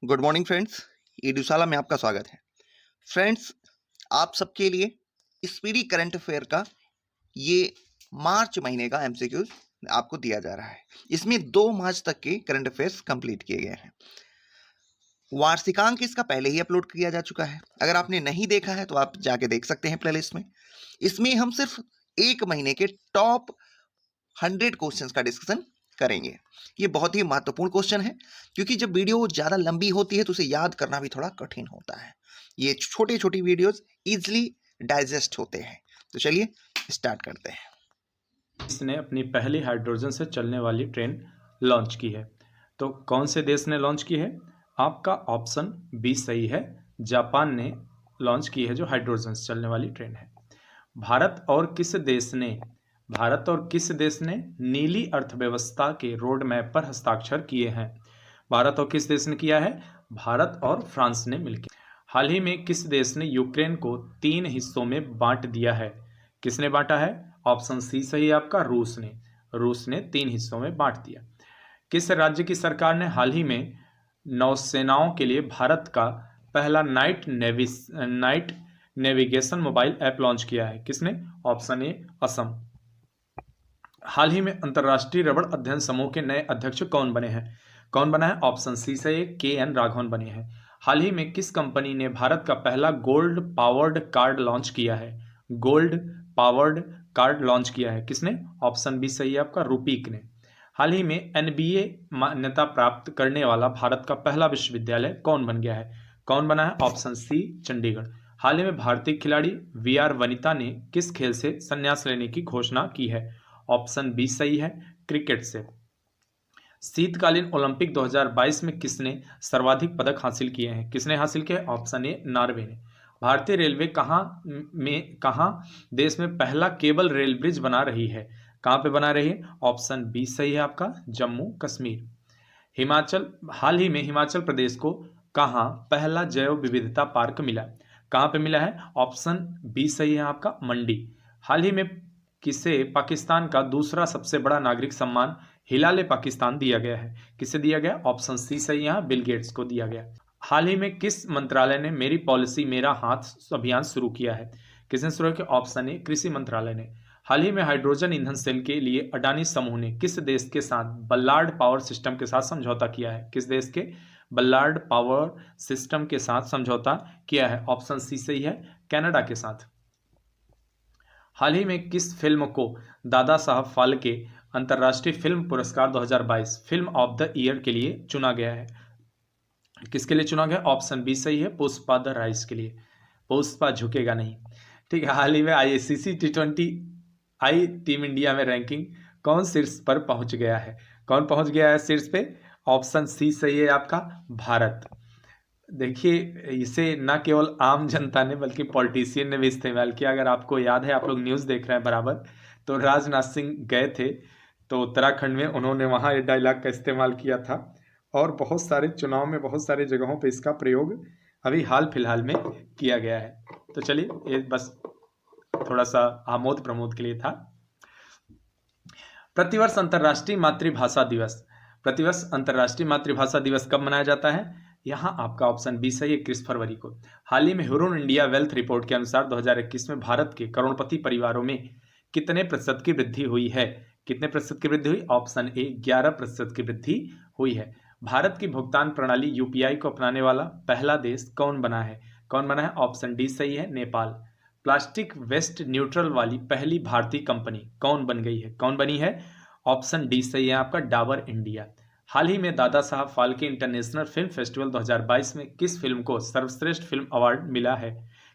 Good morning friends, ईडुसाला में आपका स्वागत है। फ्रेंड्स, आप सबके लिए स्पीडी करंट अफेयर का ये मार्च महीने का एमसीक्यूज आपको दिया जा रहा है। इसमें 2 मार्च तक के करंट अफेयर्स कंप्लीट किए गए हैं। वार्षिकांक इसका पहले ही अपलोड किया जा चुका है। अगर आपने नहीं देखा है तो आप जाके देख सकते हैं प्लेलिस्ट में। इसमें हम सिर्फ 1 महीने के टॉप 100 क्वेश्चंस का डिस्कशन करेंगे। ये बहुत ही महत्वपूर्ण क्वेश्चन है क्योंकि जब वीडियो ज़्यादा लंबी होती है तो उसे याद करना भी थोड़ा कठिन होता है। ये छोटी छोटी वीडियोस इजीली डाइजेस्ट होते हैं। तो चलिए स्टार्ट करते हैं। इसने अपनी पहली हाइड्रोजन से चलने वाली ट्रेन लॉन्च की है। तो कौन से देश ने लॉन्च की है? आपका ऑप्शन बी सही है। जापान ने लॉन्च की है जो हाइड्रोजन से चलने वाली ट्रेन है। भारत और किस देश ने नीली अर्थव्यवस्था के रोड मैप पर हस्ताक्षर किए हैं? भारत और किस देश ने किया है? भारत और फ्रांस ने मिलकर। हाल ही में किस देश ने यूक्रेन को 3 हिस्सों में बांट दिया है? किसने बांटा है? ऑप्शन सी सही है आपका, रूस ने 3 हिस्सों में बांट दिया। किस राज्य की सरकार ने हाल ही में नौसेनाओं के लिए भारत का पहला night navigation mobile app launch किया है? किसने? Option A Assam. हाल ही में अंतर्राष्ट्रीय रबड़ अध्ययन समूह के नए अध्यक्ष कौन बने हैं? कौन बना है? ऑप्शन सी से के एन राघवन बने हैं। हाल ही में किस कंपनी ने भारत का पहला गोल्ड पावर्ड कार्ड लॉन्च किया है? गोल्ड पावर्ड कार्ड लॉन्च किया है किसने? ऑप्शन बी सही है आपका, रूपीक ने। हाल ही में एनबीए मान्यता प्राप्त करने वाला भारत का पहला विश्वविद्यालय कौन बन गया है? कौन बना है? ऑप्शन सी चंडीगढ़। हाल ही में भारतीय खिलाड़ी वी आर वनिता ने किस खेल से संन्यास लेने की घोषणा की है? ऑप्शन बी सही है, क्रिकेट से। शीतकालीन ओलंपिक 2022 में किसने सर्वाधिक पदक हासिल किए हैं? किसने हासिल किए? ऑप्शन ए नॉर्वे ने। भारतीय रेलवे कहाँ देश में पहला केबल रेल ब्रिज बना रही है? कहाँ पे बना रही है? ऑप्शन बी सही है आपका, जम्मू कश्मीर। हाल ही में हिमाचल प्रदेश को कहाँ पहला जैव विविधता पार्क मिला? कहाँ पे मिला है? ऑप्शन बी सही है आपका, मंडी। हाल ही में किसे पाकिस्तान का दूसरा सबसे बड़ा नागरिक सम्मान हिलाल पाकिस्तान दिया गया है? किसे दिया गया? ऑप्शन सी सही है, बिल गेट्स को दिया गया। हाल ही में किस मंत्रालय ने मेरी पॉलिसी मेरा हाथ अभियान शुरू किया है? किसने शुरू किया? ऑप्शन ए कृषि मंत्रालय ने। हाल ही में हाइड्रोजन ईंधन सेल के लिए अडानी समूह ने किस देश के साथ बल्लार्ड पावर सिस्टम के साथ समझौता किया है? किस देश के? बल्लार्ड पावर सिस्टम के साथ समझौता किया है? ऑप्शन सी सही है, कनाडा के साथ। हाल ही में किस फिल्म को दादा साहब फाल्के अंतर्राष्ट्रीय फिल्म पुरस्कार 2022 फिल्म ऑफ द ईयर के लिए चुना गया है? किसके लिए चुना गया? ऑप्शन बी सही है, पुष्पा द राइज के लिए। पुष्पा झुकेगा नहीं। ठीक है। हाल ही में आईसीसी T20 आई टीम इंडिया में रैंकिंग कौन शीर्ष पर पहुंच गया है? कौन पहुंच गया है शीर्ष पे? ऑप्शन सी सही है आपका, भारत। देखिए, इसे न केवल आम जनता ने बल्कि पॉलिटिशियन ने भी इस्तेमाल किया। अगर आपको याद है, आप लोग न्यूज़ देख रहे हैं बराबर, तो राजनाथ सिंह गए थे तो उत्तराखंड में उन्होंने वहाँ ये डायलॉग का इस्तेमाल किया था। और बहुत सारे चुनाव में बहुत सारी जगहों पे इसका प्रयोग अभी हाल फिलहाल में किया गया है। तो चलिए, ये बस थोड़ा सा आमोद प्रमोद के लिए था। प्रतिवर्ष अंतर्राष्ट्रीय मातृभाषा दिवस प्रतिवर्ष अंतर्राष्ट्रीय मातृभाषा दिवस कब मनाया जाता है? यहाँ आपका ऑप्शन बी सही है, 21 फरवरी को। हाल ही में ह्यूरन इंडिया वेल्थ रिपोर्ट के अनुसार 2021 में भारत के करोड़पति परिवारों में कितने प्रतिशत की वृद्धि हुई है? कितने प्रतिशत की वृद्धि हुई? ऑप्शन ए 11% की वृद्धि हुई है। भारत की भुगतान प्रणाली यूपीआई को अपनाने वाला पहला देश कौन बना है? कौन बना है? ऑप्शन डी सही है, नेपाल। प्लास्टिक वेस्ट न्यूट्रल वाली पहली भारतीय कंपनी कौन बन गई है? कौन बनी है? ऑप्शन डी सही है आपका, डाबर इंडिया। हाल ही में Dada Saheb Phalke international film festival 2022 में किस फिल्म को सर्वश्रेष्ठ फिल्म अवार्ड मिला है?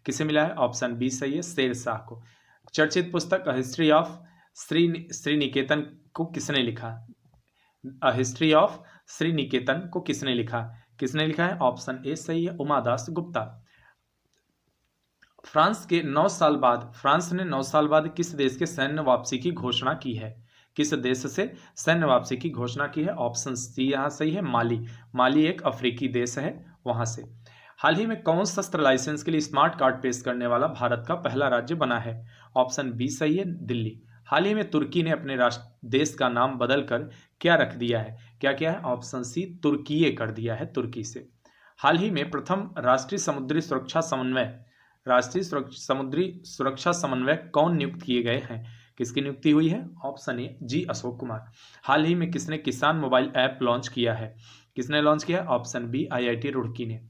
किसे मिला है? ऑप्शन बी सही है, शेरशाह को। चर्चित पुस्तक हिस्ट्री ऑफ श्रीनिकेतन को किसने लिखा? हिस्ट्री ऑफ श्रीनिकेतन को किसने लिखा? किसने लिखा है? ऑप्शन ए सही है, उमादास गुप्ता। फ्रांस ने 9 साल बाद किस देश के सैन्य वापसी की घोषणा की है? किस देश से सैन्य वापसी की घोषणा की है? ऑप्शन सी यहाँ सही है, माली एक अफ्रीकी देश है, वहां से। हाल ही में कौन शस्त्र लाइसेंस के लिए स्मार्ट कार्ड पेश करने वाला भारत का पहला राज्य बना है? ऑप्शन बी सही है, दिल्ली। हाल ही में तुर्की ने अपने देश का नाम बदलकर क्या रख दिया है? क्या क्या है? ऑप्शन सी, तुर्कीये कर दिया है, तुर्की से। हाल ही में प्रथम राष्ट्रीय समुद्री सुरक्षा समन्वयक कौन नियुक्त किए गए हैं? किसकी नियुक्ति हुई है? ऑप्शन ए जी अशोक कुमार। हाल ही में किसने किसान मोबाइल ऐप लॉन्च किया है? किसने लॉन्च किया है? ऑप्शन बी आईआईटी रुड़की ने।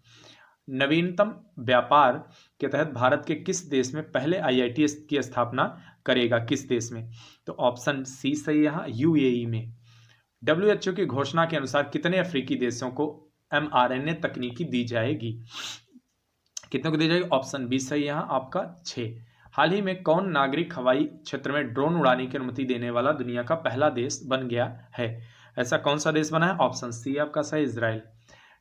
नवीनतम व्यापार के तहत भारत के किस देश में पहले आईआईटी की स्थापना करेगा? किस देश में? तो ऑप्शन सी सही है यहाँ, यूएई में। डब्ल्यूएचओ की घोषणा के अनुसार कितने अफ्रीकी देशों को एमआरएनए तकनीकी दी जाएगी? कितने को दी जाएगी? ऑप्शन बी सही है यहाँ आपका 6। हाल ही में कौन नागरिक हवाई क्षेत्र में ड्रोन उड़ाने की अनुमति देने वाला दुनिया का पहला देश बन गया है? ऐसा कौन सा देश बना है? ऑप्शन सी आपका सही, इजराइल।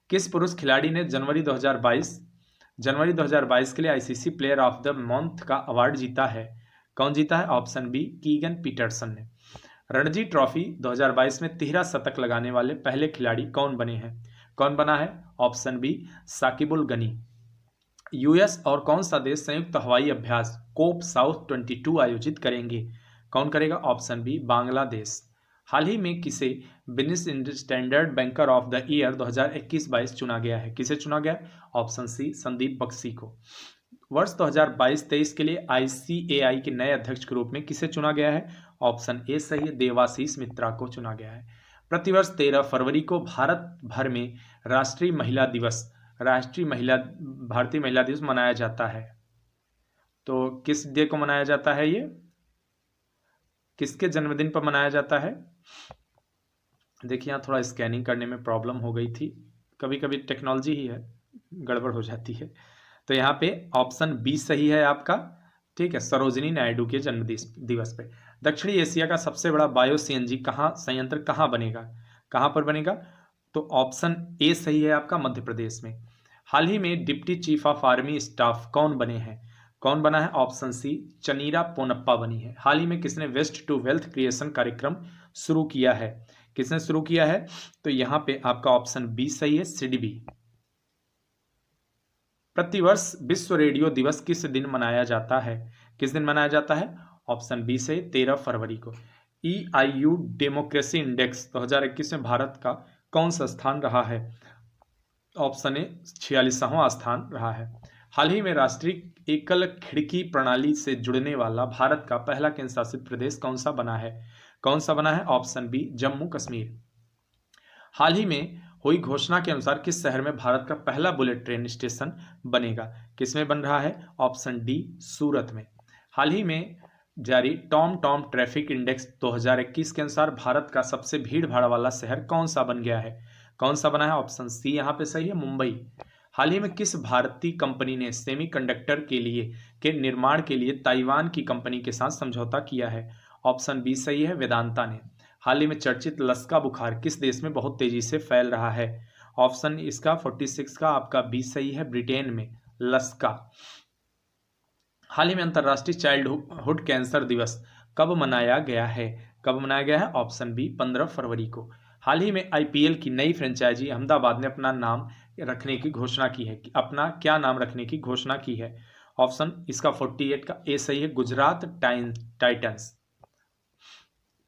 किस पुरुष खिलाड़ी ने जनवरी 2022 के लिए ICC player of the month का अवार्ड जीता है? कौन जीता है? ऑप्शन बी कीगन पीटरसन ने। रणजी ट्रॉफी 2022 में 13 शतक लगाने वाले पहले खिलाड़ी कौन बने हैं? कौन बना है? Option B Sakibul Gani. US और कौन सा देश संयुक्त हवाई अभ्यास कोप साउथ 22 आयोजित करेंगे? कौन करेगा? Option B Bangladesh. हाल ही में किसे Business Standard banker of the year 2021-22 चुना गया है? किसे चुना गया? ऑप्शन सी संदीप बख्शी को। वर्ष 2022-23 के लिए आईसीएआई के नए अध्यक्ष के रूप में किसे चुना गया है? ऑप्शन ए सही है, देवाशीष मित्रा को चुना गया है। प्रतिवर्ष 13 फरवरी को भारत भर में भारतीय महिला दिवस मनाया जाता है। तो किस डे को मनाया जाता है? ये किसके जन्मदिन पर मनाया जाता है? देखिए यहाँ थोड़ा स्कैनिंग करने में प्रॉब्लम हो गई थी, कभी कभी टेक्नोलॉजी ही है, गड़बड़ हो जाती है। तो यहाँ पे ऑप्शन बी सही है आपका, ठीक है, सरोजिनी नायडू के जन्म दिवस पे। दक्षिणी एशिया का सबसे बड़ा बायो सीएनजी संयंत्र कहाँ बनेगा? कहाँ पर बनेगा? तो ऑप्शन ए सही है आपका, मध्य प्रदेश में। हाल ही में deputy chief of army staff कौन बने हैं? कौन बना है? ऑप्शन सी चनीरा पोनप्पा बनी है। हाल ही में किसने वेस्ट टू वेल्थ क्रिएशन कार्यक्रम शुरू किया है? किसने शुरू किया है? तो यहाँ पे आपका ऑप्शन बी सही है, सिडबी। प्रतिवर्ष विश्व रेडियो दिवस किस दिन मनाया जाता है? किस दिन मनाया जाता है? ऑप्शन बी से 13 फरवरी को। EIU डेमोक्रेसी इंडेक्स 2021 में भारत का कौन सा स्थान रहा है? ऑप्शन ए 46वां स्थान रहा है। हाल ही में राष्ट्रीय एकल खिड़की प्रणाली से जुड़ने वाला भारत का पहला केंद्र शासित प्रदेश कौन सा बना है? कौन सा बना है? Option B Jammu Kashmir. हाल ही में हुई घोषणा के अनुसार किस शहर में भारत का पहला बुलेट ट्रेन स्टेशन बनेगा? किसमें बन रहा है? ऑप्शन डी सूरत में। हाल ही में जारी टॉम ट्रैफिक इंडेक्स 2021 के अनुसार भारत का सबसे भीड़ भाड़ वाला शहर कौन सा बन गया है? कौन सा बना है? ऑप्शन सी यहाँ पे सही है, मुंबई। हाल ही में किस भारतीय कंपनी ने सेमीकंडक्टर के निर्माण के लिए ताइवान की कंपनी के साथ समझौता किया है? ऑप्शन बी सही है, वेदांता ने। हाल ही में चर्चित लसका बुखार किस देश में बहुत तेजी से फैल रहा है? ऑप्शन इसका 46 का आपका बी सही है, ब्रिटेन में लसका। हाल ही में अंतर्राष्ट्रीय चाइल्डहुड कैंसर दिवस कब मनाया गया है? कब मनाया गया है? ऑप्शन बी 15 फरवरी को। हाल ही में आईपीएल की नई फ्रेंचाइजी अहमदाबाद ने अपना नाम रखने की घोषणा की है। अपना क्या नाम रखने की घोषणा की है? ऑप्शन इसका 48 का ए सही है, गुजरात टाइटंस।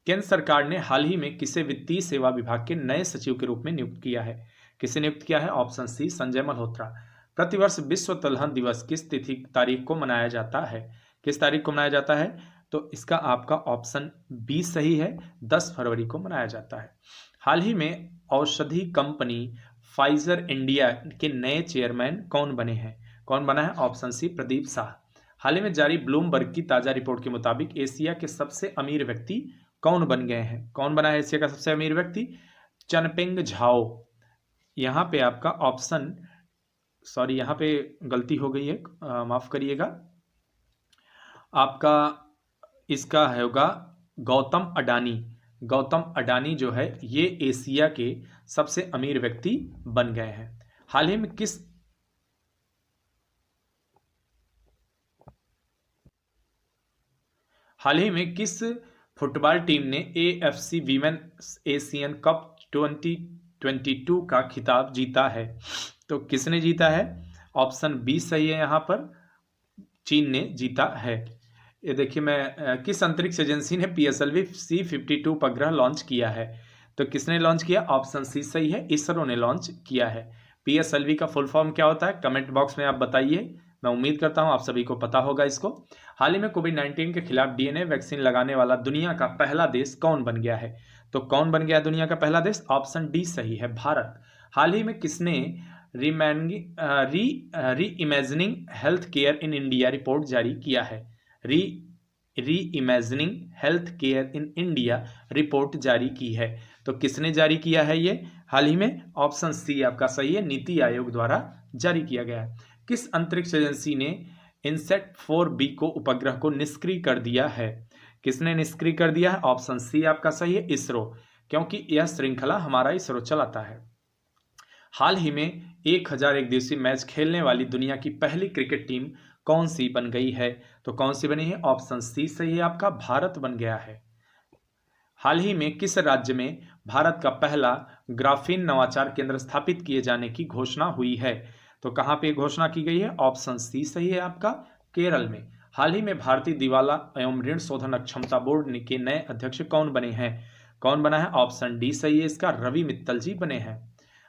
केंद्र सरकार ने हाल ही में किसे वित्तीय सेवा विभाग के नए सचिव के रूप में नियुक्त किया है? किसे नियुक्त किया है? Option C Sanjay Malhotra. प्रतिवर्ष विश्व तिलहन दिवस किस तारीख को मनाया जाता है? किस तारीख को मनाया जाता है? तो इसका आपका ऑप्शन बी सही है, 10 फरवरी को मनाया जाता है। हाल ही में औषधि कंपनी फाइजर इंडिया के नए चेयरमैन कौन बने हैं? कौन बना है? Option C Pradeep Shah. हाल ही में जारी ब्लूमबर्ग की ताजा रिपोर्ट के मुताबिक एशिया के सबसे अमीर व्यक्ति कौन बन गए हैं? कौन बना है एशिया का सबसे अमीर व्यक्ति? चनपेंग झाओ। यहाँ पे आपका ऑप्शन, सॉरी यहाँ पे गलती हो गई है, माफ करिएगा, आपका इसका होगा गौतम अडानी। गौतम अडानी जो है ये एशिया के सबसे अमीर व्यक्ति बन गए हैं। हाल ही में किस फुटबॉल टीम ने AFC वीमेन एशियन कप 2022 का खिताब जीता है? तो किसने जीता है? ऑप्शन बी सही है, यहाँ पर चीन ने जीता है। ये देखिए मैं किस अंतरिक्ष एजेंसी ने PSLV C-52 उपग्रह लॉन्च किया है? तो किसने लॉन्च किया? ऑप्शन सी सही है, इसरो ने लॉन्च किया है। PSLV का फुल फॉर्म क्या होता है, कमेंट बॉक्स में आप बताइए। मैं उम्मीद करता हूं आप सभी को पता होगा इसको। हाल ही में कोविड-19 के खिलाफ DNA वैक्सीन लगाने वाला दुनिया का पहला देश कौन बन गया है? तो कौन बन गया दुनिया का पहला देश? ऑप्शन डी सही है, भारत। हाल ही में किसने री imagining health care in India report जारी किया है? री imagining health care in India report जारी की है। तो किसने जारी किया है ये हाल ही में? ऑप्शन सी आपका सही है, नीति आयोग द्वारा जारी किया गया है। किस अंतरिक्ष एजेंसी ने इनसेट 4B को उपग्रह को निष्क्रिय कर दिया है? किसने निष्क्रिय कर दिया है? ऑप्शन सी आपका सही है, इसरो, क्योंकि यह श्रृंखला हमारा इसरो चलाता है। हाल ही में 1000 एक दिवसीय मैच खेलने वाली दुनिया की पहली क्रिकेट टीम कौन सी बन गई है? तो कौन सी बनी है? ऑप्शन सी सही है आपका, भारत बन गया है। हाल ही में किस राज्य में भारत का पहला ग्राफीन नवाचार केंद्र स्थापित किए जाने की घोषणा हुई है? तो कहां पे घोषणा की गई है? ऑप्शन सी सही है आपका, केरल में। हाल ही में भारतीय दिवाला एवं ऋण शोधन अक्षमता बोर्ड के नए अध्यक्ष कौन बने हैं? कौन बना है? ऑप्शन डी सही है इसका, रवि मित्तल जी बने हैं।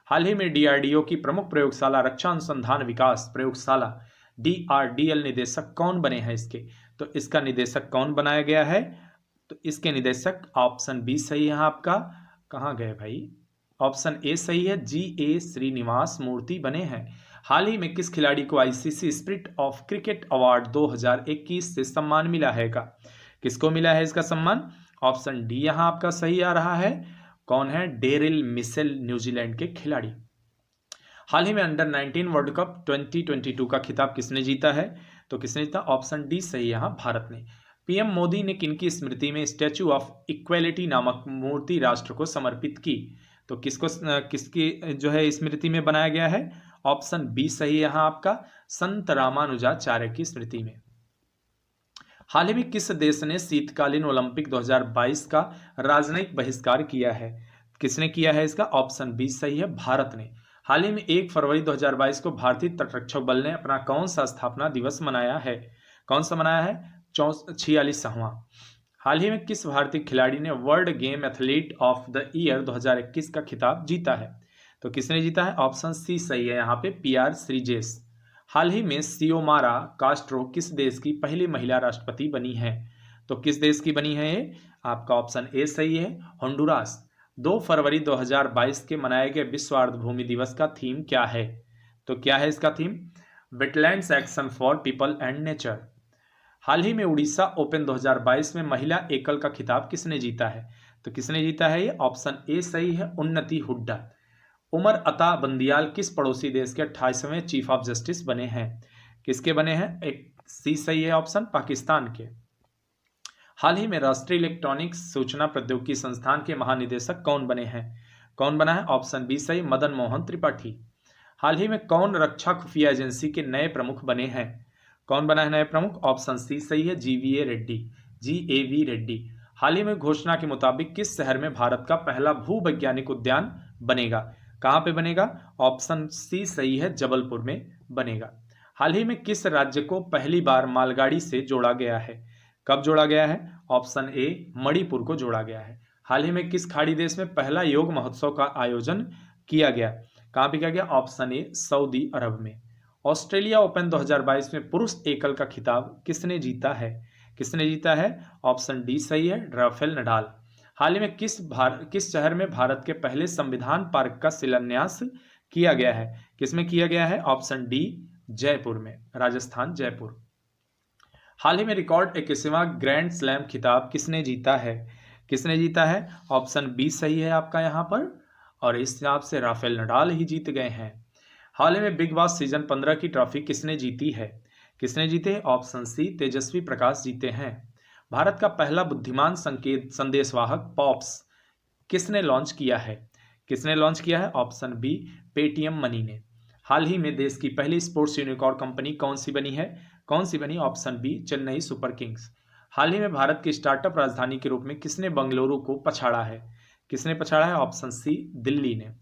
हाल ही में DRDO की प्रमुख प्रयोगशाला रक्षा अनुसंधान विकास प्रयोगशाला DRDL निदेशक कौन बने हैं इसके? तो इसका निदेशक कौन बनाया गया है? तो इसके निदेशक ऑप्शन बी सही है आपका। कहाँ गए भाई? ऑप्शन ए सही है, GA श्रीनिवास मूर्ति बने हैं। हाल ही में किस खिलाड़ी को ICC spirit of cricket award 2021 से सम्मान मिला है का? किसको मिला है इसका सम्मान? ऑप्शन डी यहां आपका सही आ रहा है। कौन है? डेरिल मिशेल, न्यूजीलैंड के खिलाड़ी। हाल ही में अंडर 19 वर्ल्ड कप 2022 का खिताब किसने जीता है? तो किसने जीता? ऑप्शन डी सही, यहां भारत ने। PM मोदी ने किनकी स्मृति में स्टैच्यू ऑफ इक्वेलिटी नामक मूर्ति राष्ट्र को समर्पित की? तो किसकी जो है स्मृति में बनाया गया है? ऑप्शन बी सही यहां आपका, संत रामानुजाचार्य की स्मृति में। हाल ही में किस देश ने शीतकालीन ओलंपिक 2022 का राजनयिक बहिष्कार किया है? किसने किया है इसका? ऑप्शन बी सही है, भारत ने। हाल ही में 1 फरवरी 2022 को भारतीय तटरक्षक बल ने अपना कौन सा स्थापना दिवस मनाया है? कौन सा मनाया है? 46वां। हाल ही में किस भारतीय खिलाड़ी ने world game athlete of the year 2021 का खिताब जीता है? तो किसने जीता है? ऑप्शन सी सही है यहाँ पे, PR श्रीजेश। हाल ही में सियोमारा कास्ट्रो किस देश की पहली महिला राष्ट्रपति बनी है? तो किस देश की बनी है ये? आपका ऑप्शन ए सही है, होंडुरास। 2 फरवरी 2022 के मनाए गए विश्व आर्द्रभूमि दिवस का थीम क्या है? तो क्या है इसका theme? Wetlands action for people and nature. हाल ही में उड़ीसा ओपन 2022 में महिला एकल का खिताब किसने जीता है? तो किसने जीता है ये? ऑप्शन ए सही है, उन्नति हुड्डा। उमर अता बंदियाल किस पड़ोसी देश के 28वें चीफ ऑफ जस्टिस बने हैं? किसके बने हैं? एक सी सही है ऑप्शन, पाकिस्तान के। हाल ही में राष्ट्रीय इलेक्ट्रॉनिक्स सूचना प्रौद्योगिकी संस्थान के महानिदेशक कौन बने हैं? कौन बना है? ऑप्शन बी सही, मदन मोहन त्रिपाठी। हाल ही में कौन रक्षा खुफिया एजेंसी के नए प्रमुख बने हैं? कौन बना है नए प्रमुख? ऑप्शन सी सही है, GAV रेड्डी। हाल ही में घोषणा के मुताबिक किस शहर में भारत का पहला भूवैज्ञानिक उद्यान बनेगा? कहां पे बनेगा? ऑप्शन सी सही है, जबलपुर में बनेगा। हाल ही में किस राज्य को पहली बार मालगाड़ी से जोड़ा गया है? कब जोड़ा गया है? ऑप्शन ए, मणिपुर को जोड़ा गया है। हाल ही में किस खाड़ी देश में पहला योग महोत्सव का आयोजन किया गया? कहां पे किया गया? ऑप्शन ए, सऊदी अरब में। ऑस्ट्रेलिया ओपन 2022 में पुरुष एकल का खिताब किसने जीता है? किसने जीता है? ऑप्शन डी सही है, राफेल नडाल। हाल ही में किस शहर में भारत के पहले संविधान पार्क का शिलान्यास किया गया है? किसमें किया गया है? ऑप्शन डी, जयपुर में, राजस्थान, जयपुर। हाल ही में रिकॉर्ड 21वां ग्रैंड स्लैम खिताब किसने जीता है? किसने जीता है? ऑप्शन बी सही है आपका यहाँ पर, और इस हिसाब से राफेल नडाल ही जीत गए हैं। हाल ही में बिग बॉस सीजन 15 की ट्रॉफी किसने जीती है? किसने जीते? ऑप्शन सी, तेजस्वी प्रकाश जीते हैं। भारत का पहला बुद्धिमान संकेत संदेशवाहक पॉप्स किसने लॉन्च किया है? किसने लॉन्च किया है? ऑप्शन बी, पेटीएम मनी ने। हाल ही में देश की पहली स्पोर्ट्स यूनिकॉर्न कंपनी कौन सी बनी है? कौन सी बनी? Option B, Chennai Super Kings. हाल ही में भारत की स्टार्टअप राजधानी के रूप में किसने बंगलुरु को पछाड़ा है? किसने पछाड़ा है? ऑप्शन सी, दिल्ली ने।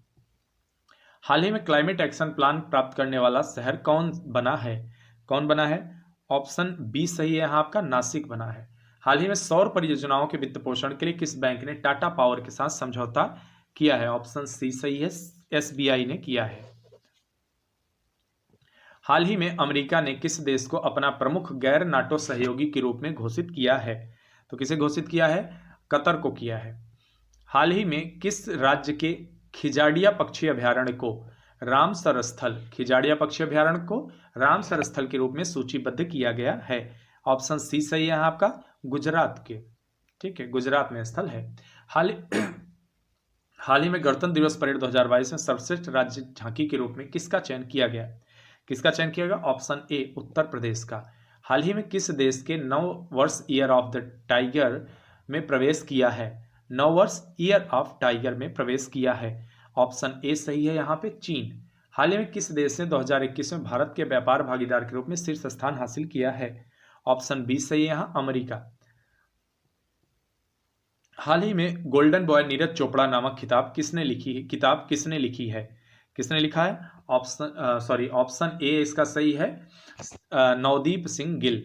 हाल ही में क्लाइमेट एक्शन प्लान प्राप्त करने वाला शहर कौन बना है? कौन बना है? ऑप्शन बी सही है यहाँ आपका, नासिक बना है। हाल ही में सौर परियोजनाओं के वित्त पोषण के लिए किस बैंक ने टाटा पावर के साथ समझौता किया है? ऑप्शन सी सही है, SBI ने किया है। हाल ही में अमेरिका ने किस देश को अपना प्रमुख गैर नाटो सहयोगी के रूप में घोषित किया है? तो किसे घोषित किया है? कतर को किया है। हाल ही में किस राज्य के खिजाड़िया पक्षी अभयारण्य को रामसर स्थल के रूप में सूचीबद्ध किया गया है? ऑप्शन सी सही है आपका, गुजरात के। ठीक है, गुजरात में स्थल है। हाल ही में गणतंत्र दिवस परेड 2022 में सर्वश्रेष्ठ राज्य झांकी के रूप में किसका चयन किया गया? ऑप्शन ए, उत्तर प्रदेश का। हाल ही में किस देश के नव वर्ष ईयर ऑफ द टाइगर में प्रवेश किया है? नव वर्ष ईयर ऑफ टाइगर में प्रवेश किया है। ऑप्शन ए सही है यहाँ पे, चीन। हाल ही में किस देश ने 2021 में भारत के व्यापार भागीदार के रूप में शीर्ष स्थान हासिल किया है? ऑप्शन बी सही है यहाँ, अमेरिका। हाल ही में गोल्डन बॉय नीरज चोपड़ा नामक किताब किसने लिखी है? किसने लिखा है? ऑप्शन ए इसका सही है, नवदीप सिंह गिल।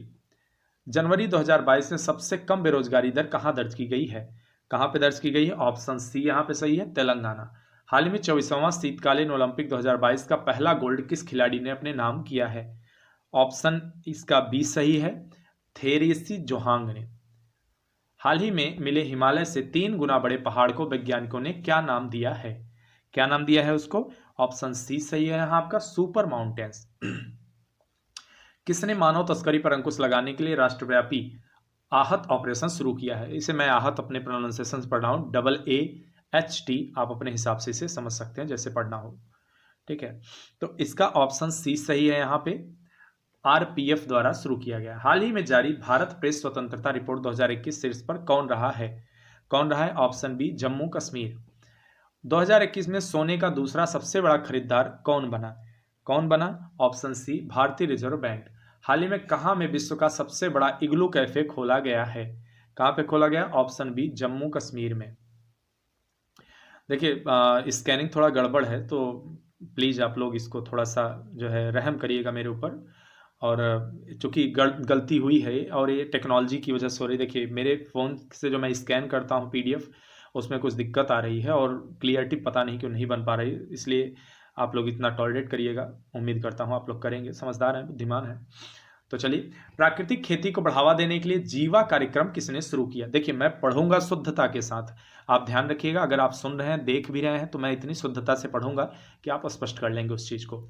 जनवरी 2022 में सबसे कम बेरोजगारी दर कहां दर्ज की गई है? कहां पे दर्ज की गई है? ऑप्शन सी यहां पे सही है, तेलंगाना। हाल ही में 24वां शीतकालीन ओलंपिक 2022 का पहला गोल्ड किस खिलाड़ी ने अपने नाम किया है? ऑप्शन इसका बी सही है, थेरेसी जोहांग ने। हाल ही में मिले हिमालय से 3 गुना बड़े पहाड़ को वैज्ञानिकों ने क्या नाम दिया है? उसको? ऑप्शन सी सही है यहाँ आपका, सुपर माउंटेन्स। किसने मानव तस्करी पर अंकुश लगाने के लिए राष्ट्रव्यापी आहत ऑपरेशन शुरू किया है? इसे मैं आहत अपने प्रोनाउंसिएशन से पढ़ रहा हूँ, AAHT, आप अपने हिसाब से इसे समझ सकते हैं जैसे पढ़ना हो। ठीक है, तो इसका ऑप्शन सी सही है यहाँ पे, RPF द्वारा शुरू किया गया। हाल ही में जारी भारत प्रेस स्वतंत्रता रिपोर्ट 2021 शीर्ष पर कौन रहा है? Option B, Jammu Kashmir. 2021 में सोने का दूसरा सबसे बड़ा खरीदार कौन बना? ऑप्शन सी, भारतीय रिजर्व बैंक। हाल ही में कहां में विश्व का सबसे बड़ा इग्लू कैफे खोला गया है? कहां पे खोला गया? ऑप्शन बी, जम्मू कश्मीर में। देखिए, स्कैनिंग थोड़ा गड़बड़ है, तो प्लीज़ आप लोग इसको थोड़ा सा जो है रहम करिएगा मेरे ऊपर। और चूंकि गलती हुई है और ये टेक्नोलॉजी की वजह से हो रही। देखिए, मेरे फ़ोन से जो मैं स्कैन करता हूँ PDF, उसमें कुछ दिक्कत आ रही है और क्लियरिटी पता नहीं क्यों नहीं बन पा रही, इसलिए आप लोग इतना टॉलरेट करिएगा। उम्मीद करता हूँ आप लोग करेंगे, समझदार हैं, बुद्धिमान हैं। तो चलिए, प्राकृतिक खेती को बढ़ावा देने के लिए जीवा कार्यक्रम किसने शुरू किया? देखिए, मैं पढ़ूंगा शुद्धता के साथ, आप ध्यान रखिएगा। अगर आप सुन रहे हैं, देख भी रहे हैं, तो मैं इतनी शुद्धता से पढ़ूंगा कि आप स्पष्ट कर लेंगे उस चीज़ को।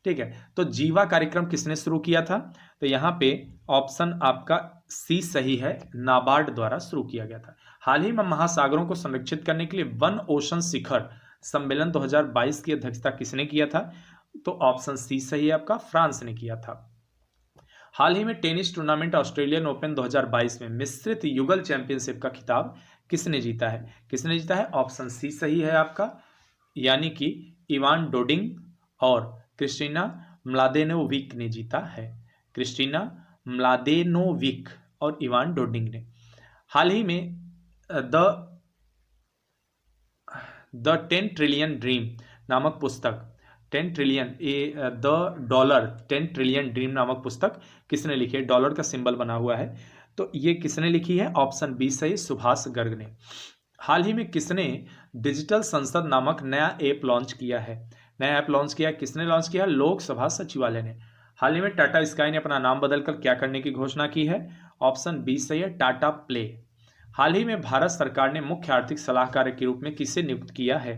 ठीक है, तो जीवा कार्यक्रम किसने शुरू किया था? तो यहाँ पे ऑप्शन आपका सी सही है, नाबार्ड द्वारा शुरू किया गया था। हाल ही में महासागरों को संरक्षित करने के लिए वन ओशन शिखर सम्मेलन 2022 की अध्यक्षता किसने किया था? तो ऑप्शन सी सही है आपका, फ्रांस ने किया था। हाल ही में टेनिस टूर्नामेंट ऑस्ट्रेलियन ओपन 2022 में मिश्रित युगल चैंपियनशिप का खिताब किसने जीता है? ऑप्शन सी सही है आपका, यानी कि इवान डोडिग और क्रिस्टीना म्लादेनोविक ने जीता है। क्रिस्टीना म्लादेनोविक और इवान डोडिग ने। हाल ही में द 10 ट्रिलियन ड्रीम नामक पुस्तक, $10 ट्रिलियन ड्रीम नामक पुस्तक किसने लिखी है? डॉलर का सिंबल बना हुआ है, तो ये किसने लिखी है? ऑप्शन बी सही, सुभाष गर्ग ने। हाल ही में किसने डिजिटल संसद नामक नया ऐप लॉन्च किया? किसने लॉन्च किया? लोकसभा सचिवालय ने। हाल ही में टाटा स्काई ने अपना नाम बदलकर क्या करने की घोषणा की है? ऑप्शन बी सही है, टाटा प्ले। हाल ही में भारत सरकार ने मुख्य आर्थिक सलाहकार के रूप में किसे नियुक्त किया है?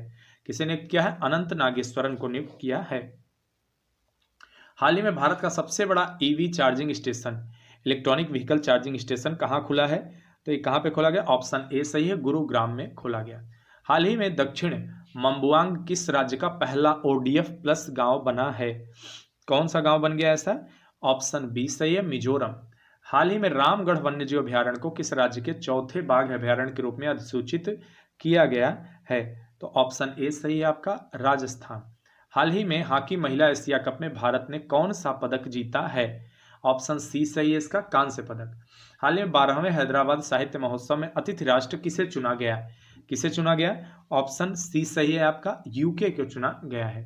अनंत नागेश्वरन को नियुक्त किया है। हाल ही में भारत का सबसे बड़ा EV charging station, electronic vehicle charging station कहाँ खुला है? तो ये कहाँ पे खोला गया? ऑप्शन ए सही है, गुरुग्राम में खोला गया। हाल ही में दक्षिण मम्बुआंग किस राज्य का पहला ODF प्लस गांव बना है? कौन सा गांव बन गया ऐसा? ऑप्शन बी सही है, मिजोरम। हाल ही में रामगढ़ वन्यजीव अभयारण्य को किस राज्य के चौथे बाघ अभयारण्य के रूप में अधिसूचित किया गया है? तो ऑप्शन ए सही है आपका, राजस्थान। हाल ही में हॉकी महिला एशिया कप में भारत ने कौन सा पदक जीता है? ऑप्शन सी सही है इसका, कांस्य पदक। हाल ही में 12वें हैदराबाद साहित्य महोत्सव में अतिथि राष्ट्र किसे चुना गया? ऑप्शन सी सही है आपका, UK को चुना गया है।